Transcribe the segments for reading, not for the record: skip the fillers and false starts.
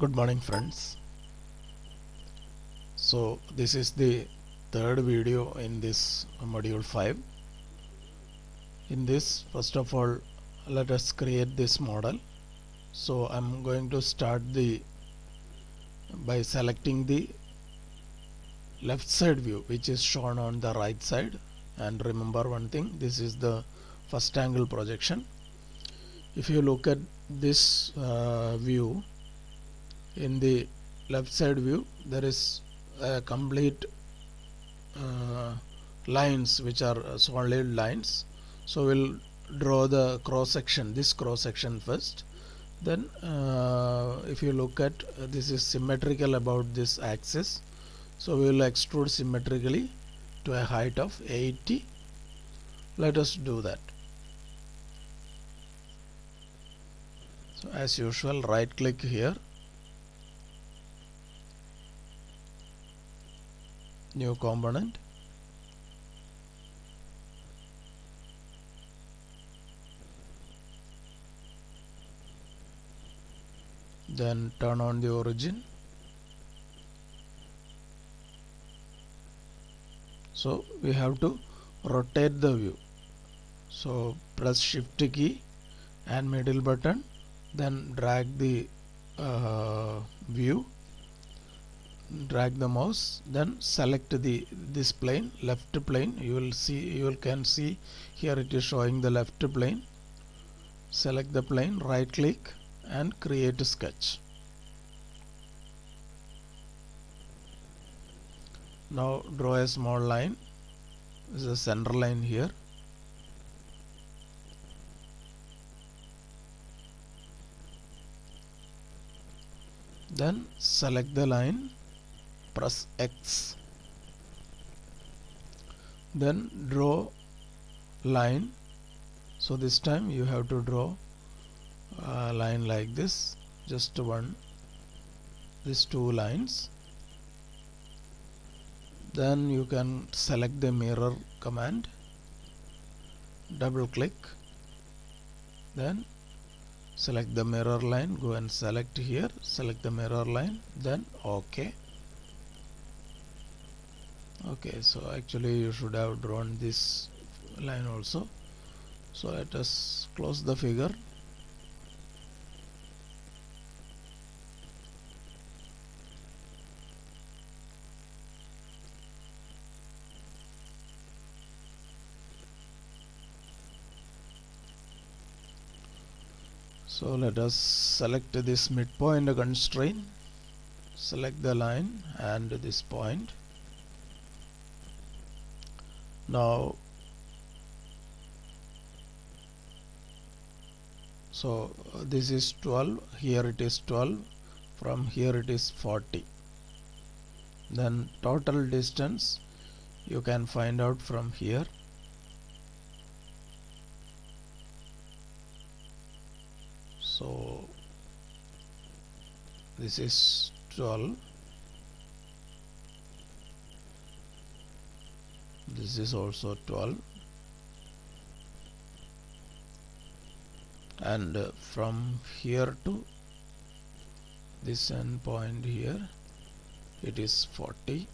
Good morning, friends. So this is the third video in this module 5. In this, first of all, let us create this model. So I'm going to start by selecting the left side view, which is shown on the right side. And remember one thing, this is the first angle projection. If you look at this view, in the left side view there is a complete lines which are solid lines. So we'll draw the cross section, this cross section first. Then if you look at this is symmetrical about this axis, so we will extrude symmetrically to a height of 80. Let us do that. So as usual, right click here, new component, then turn on the origin. So we have to rotate the view. So press shift key and middle button, then drag the view, drag the mouse, then select this plane, left plane. You can see here it is showing the left plane. Select the plane, right click and create a sketch. Now draw a small line. This is a center line here. Then select the line, press X, then draw line. So this time you have to draw a line like this, just these two lines. Then you can select the mirror command, double click, then select the mirror line, go and select here, select the mirror line, then OK. Okay, so actually you should have drawn this line also. So let us close the figure. So let us select this midpoint constraint, select the line and this point. Now so this is 12, here it is 12, from here it is 40. Then total distance you can find out from here. So this is 12, this is also 12, and from here to this end point here it is 40.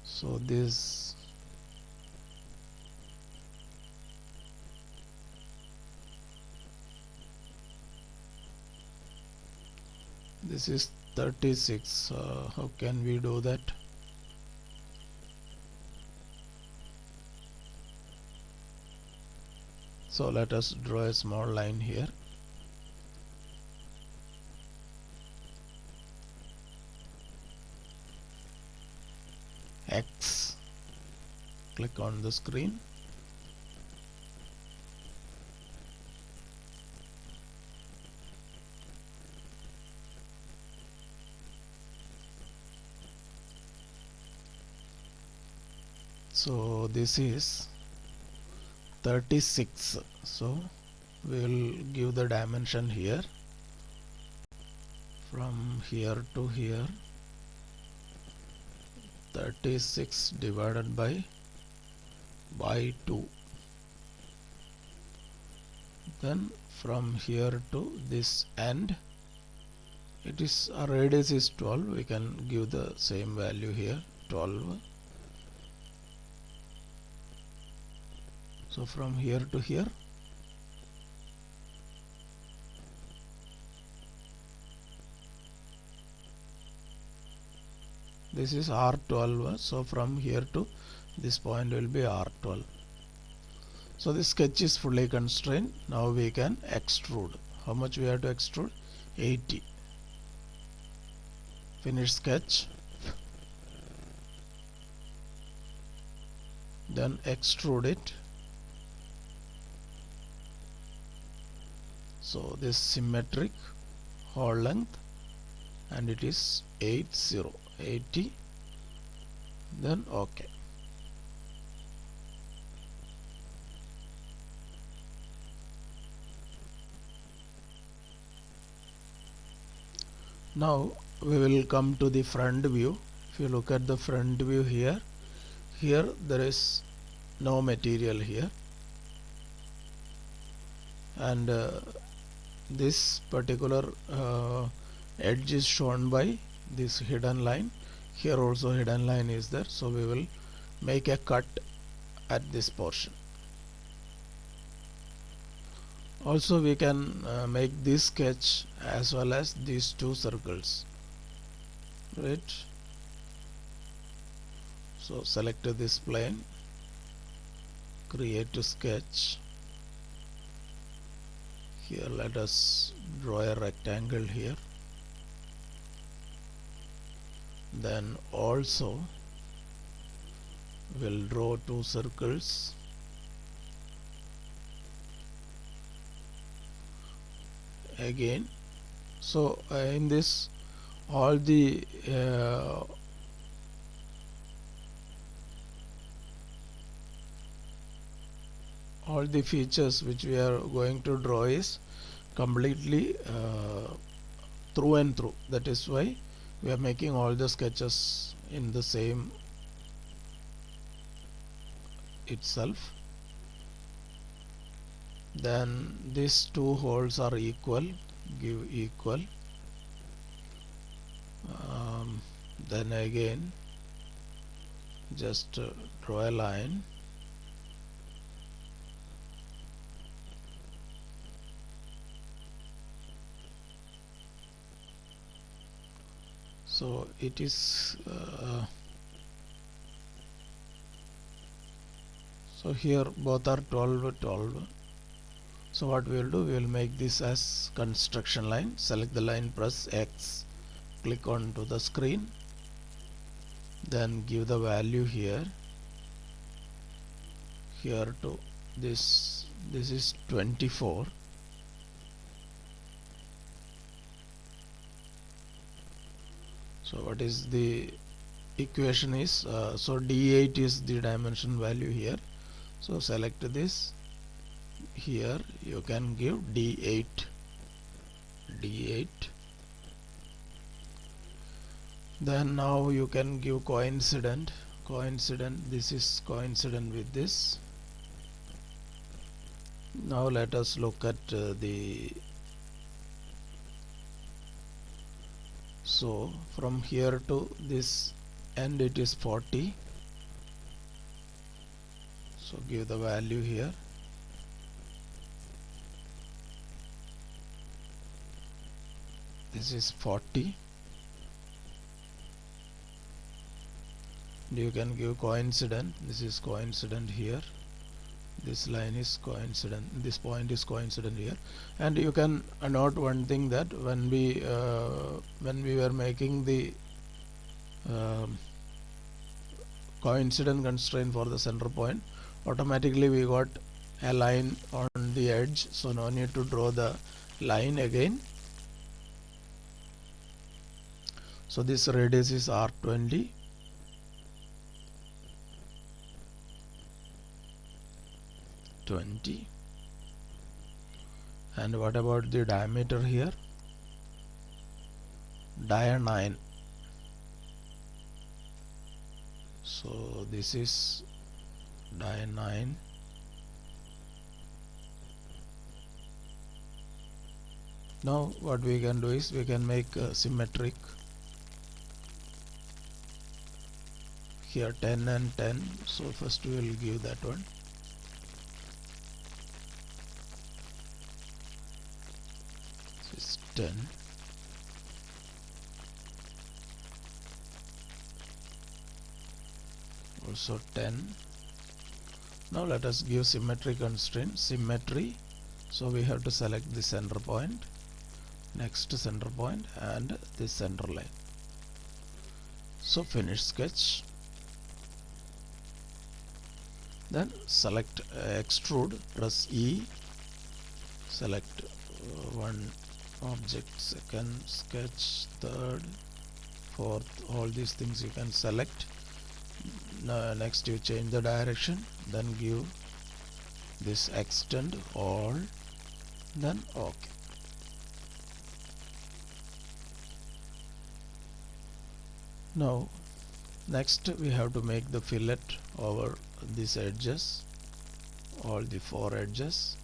So this is 36. How can we do that? So let us draw a small line here. X, click on the screen. So this is 36. So we will give the dimension here, from here to here, 36 divided by 2. Then from here to this end, it is radius is 12. We can give the same value here, 12. So from here to here, this is R12. So from here to this point will be R12. So this sketch is fully constrained. Now we can extrude. How much we have to extrude? 80. Finish sketch. Then extrude it. So this symmetric whole length, and it is 80. Then OK. Now we will come to the front view. If you look at the front view here there is no material here, and this particular edge is shown by this hidden line. Here also hidden line is there, so we will make a cut at this portion. Also we can make this sketch as well as these two circles, right? So select this plane, create a sketch. Here let us draw a rectangle here. Then also we'll draw two circles. Again, so in this all the features which we are going to draw is completely through and through. That is why we are making all the sketches in the same itself. Then these two holes are equal, give equal. Then again just draw a line. So it is so here both are 12. So what we will do, we will make this as construction line. Select the line, press X, click on to the screen, then give the value here to this is 24. So what is the equation is so D8 is the dimension value here. So select this. Here you can give D8. Then now you can give coincident. This is coincident with this. Now let us look at so from here to this end it is 40. So give the value here. This is 40. You can give coincident. This is coincident here. This line is coincident. This point is coincident here. And you can note one thing, that when we were making the coincident constraint for the center point, automatically we got a line on the edge. So no need to draw the line again. So this radius is R20. And what about the diameter here? Dia 9. So this is dia 9. Now what we can do is we can make symmetric. Here 10 and 10, so first we will give that one. This is 10. Also 10. Now let us give symmetry constraint, symmetry. So we have to select the center point, next center point, and this center line. So finish sketch. Then select extrude, press E, select one object, second sketch, third, fourth, all these things you can select. Next you change the direction, then give this extend all, then OK. Now next we have to make the fillet over these edges, all the 4 edges,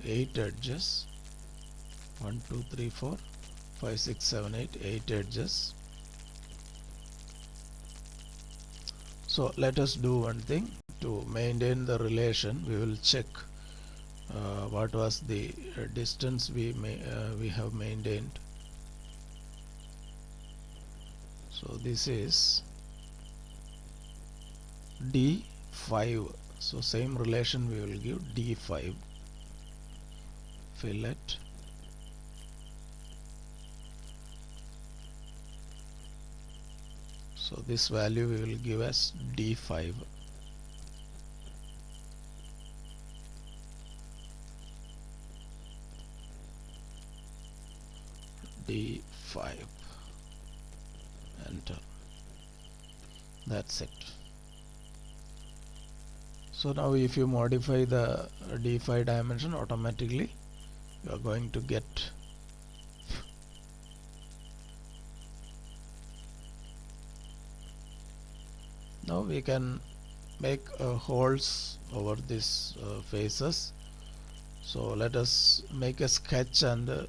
8 edges, 1 2 3 4 5 6 7 8 edges. So let us do one thing. To maintain the relation, we will check what was the distance we have maintained. So this is D5. So same relation we will give D5. Fillet. So this value we will give as D5. D5. Enter. That's it. So now if you modify the D5 dimension, automatically you are going to get now we can make holes over these faces. So let us make a sketch and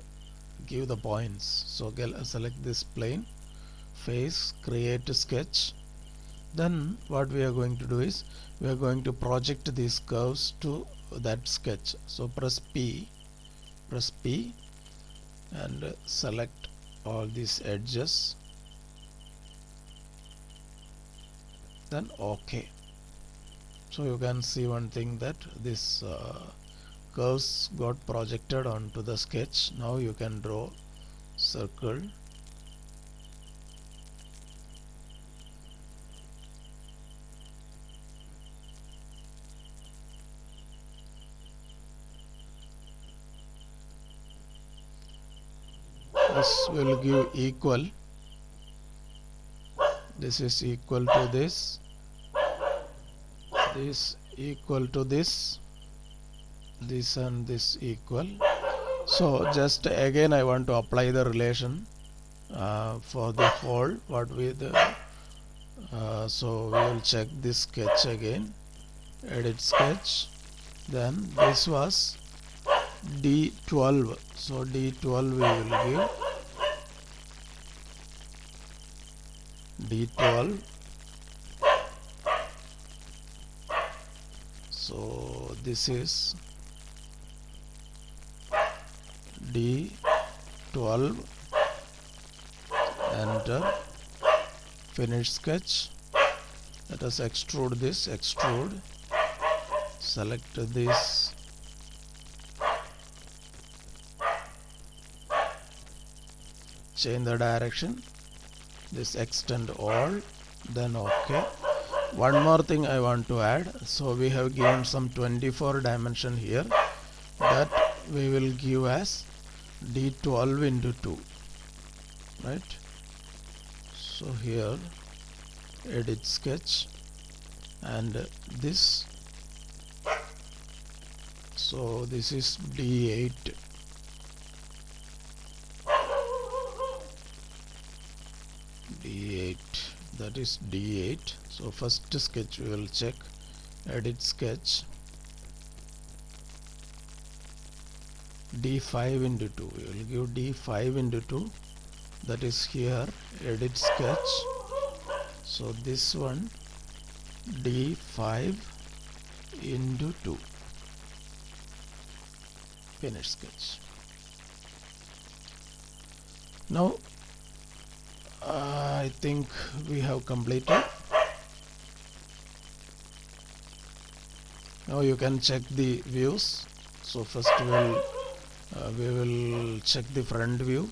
give the points. So select this plane, face, create a sketch. Then what we are going to do is we are going to project these curves to that sketch. So press P and select all these edges, then OK. So you can see one thing, that this curves got projected onto the sketch. Now you can draw circle, this will give equal, this is equal to this equal to this and this equal. So just again I want to apply the relation for the whole what we so we will check this sketch again, edit sketch, then this was D12, so D12 we will give D12. So this is D12, enter, finish sketch. Let us extrude this, extrude, select this, change the direction, this extend all, then OK. One more thing I want to add. So we have given some 24 dimension here, that we will give as D12 into 2, right? So here edit sketch and this, so this is D8, that is D8. So first sketch we will check, edit sketch, d5 into 2. We will give d5 into 2, that is here edit sketch. So this one d5 into 2, finish sketch. Now I think we have completed. Now you can check the views. So first we will check the front view.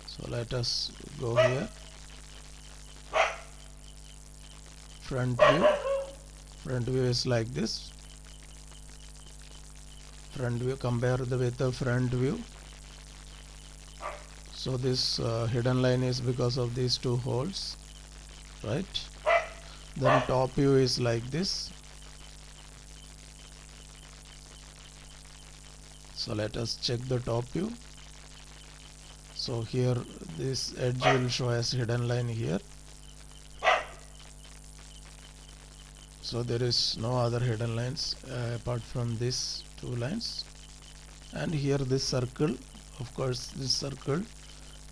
So let us go here. Front view. Front view is like this. Front view, compare with the front view. So this hidden line is because of these two holes, right? Then top view is like this. So let us check the top view. So here this edge will show as hidden line here. So there is no other hidden lines apart from these two lines. And here this circle, of course this circle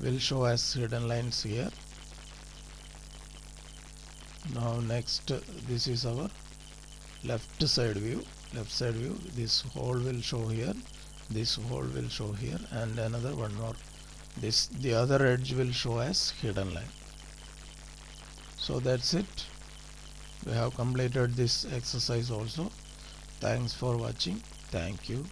will show as hidden lines here. Now next, this is our left side view. This hole will show here, this hole will show here, and another one more. The other edge will show as hidden line. So that's it. We have completed this exercise also. Thanks for watching. Thank you.